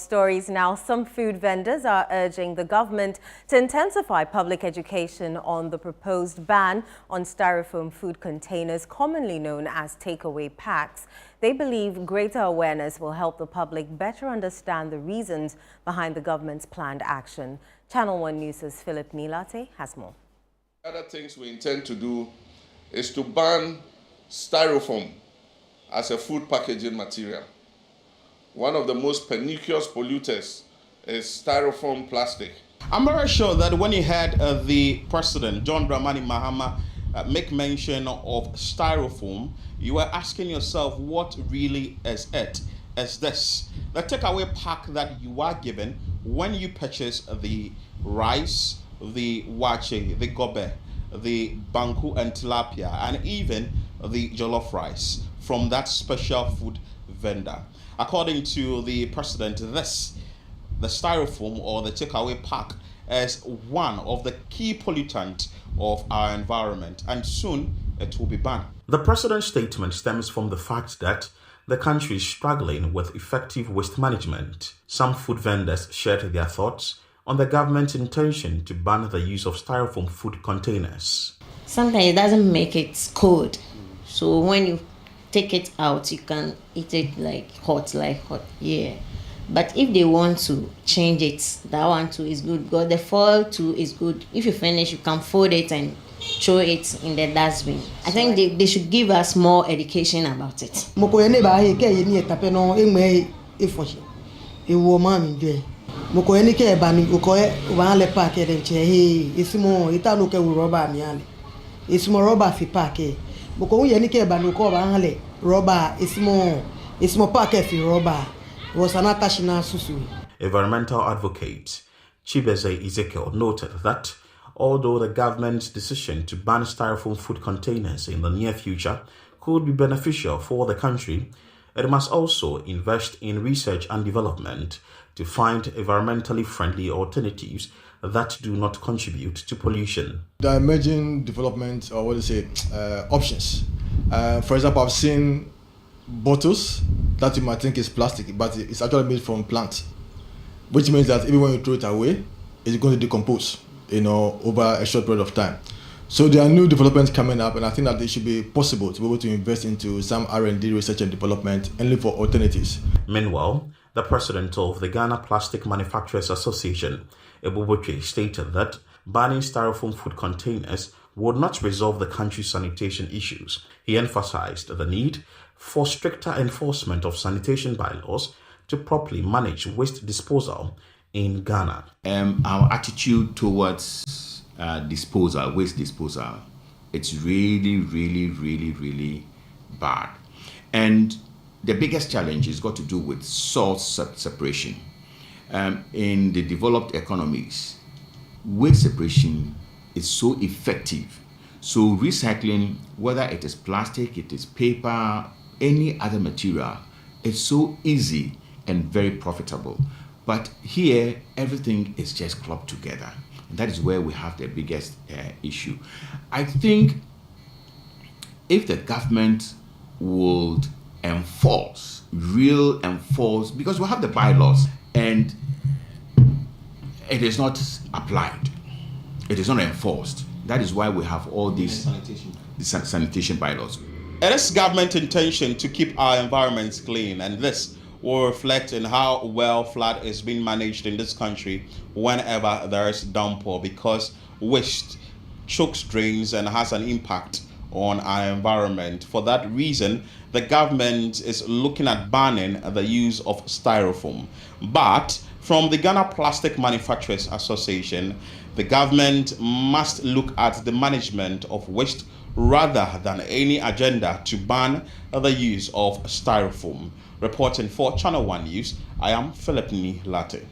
stories now. Some food vendors are urging the government to intensify public education on the proposed ban on styrofoam food containers, commonly known as takeaway packs. They believe greater awareness will help the public better understand the reasons behind the government's planned action. Channel One News' Philip Nilate has more. Other things we intend to do is to ban styrofoam as a food packaging material. One of the most pernicious polluters is styrofoam plastic. I'm very sure that when you had the President, John Dramani Mahama, make mention of styrofoam, you were asking yourself, what really is it? Is this the takeaway pack that you are given when you purchase the rice, the wache, the gobe, the banku and tilapia, and even the jollof rice from that special food vendor? According to the President, the styrofoam or the takeaway pack is one of the key pollutants of our environment, and soon it will be banned. The President's statement stems from the fact that the country is struggling with effective waste management. Some food vendors shared their thoughts on the government's intention to ban the use of styrofoam food containers. Sometimes it doesn't make it cold, so when you take it out, you can eat it like hot, yeah. But if they want to change it, that one too is good, because the foil too is good. If you finish, you can fold it and throw it in the dustbin. I think they should give us more education about it. Environmental advocate Chibeze Ezekiel noted that although the government's decision to ban styrofoam food containers in the near future could be beneficial for the country, it must also invest in research and development to find environmentally friendly alternatives that do not contribute to pollution. The emerging development, or options. For example, I've seen bottles that you might think is plastic, but it's actually made from plant, which means that even when you throw it away, it's going to decompose, over a short period of time. So there are new developments coming up, and I think that it should be possible to be able to invest into some R&D research and development and look for alternatives. Meanwhile, the president of the Ghana Plastic Manufacturers Association, Ebuboche, stated that banning styrofoam food containers would not resolve the country's sanitation issues. He emphasized the need for stricter enforcement of sanitation bylaws to properly manage waste disposal in Ghana. Our attitude towards waste disposal, it's really, really, really, really bad. And the biggest challenge has got to do with source separation. In the developed economies, waste separation is so effective. So recycling, whether it is plastic, it is paper, any other material, it's so easy and very profitable. But here, everything is just clubbed together. And that is where we have the biggest issue. I think if the government would enforce, because we have the bylaws and it is not applied, it is not enforced. That is why we have all these sanitation bylaws. It is government intention to keep our environments clean, and this will reflect in how well flood is being managed in this country whenever there is downpour, because waste chokes drains and has an impact on our environment. For that reason, the government is looking at banning the use of styrofoam. But from the Ghana Plastic Manufacturers Association, the government must look at the management of waste rather than any agenda to ban the use of styrofoam. Reporting for Channel One News, I am Philip Nilate.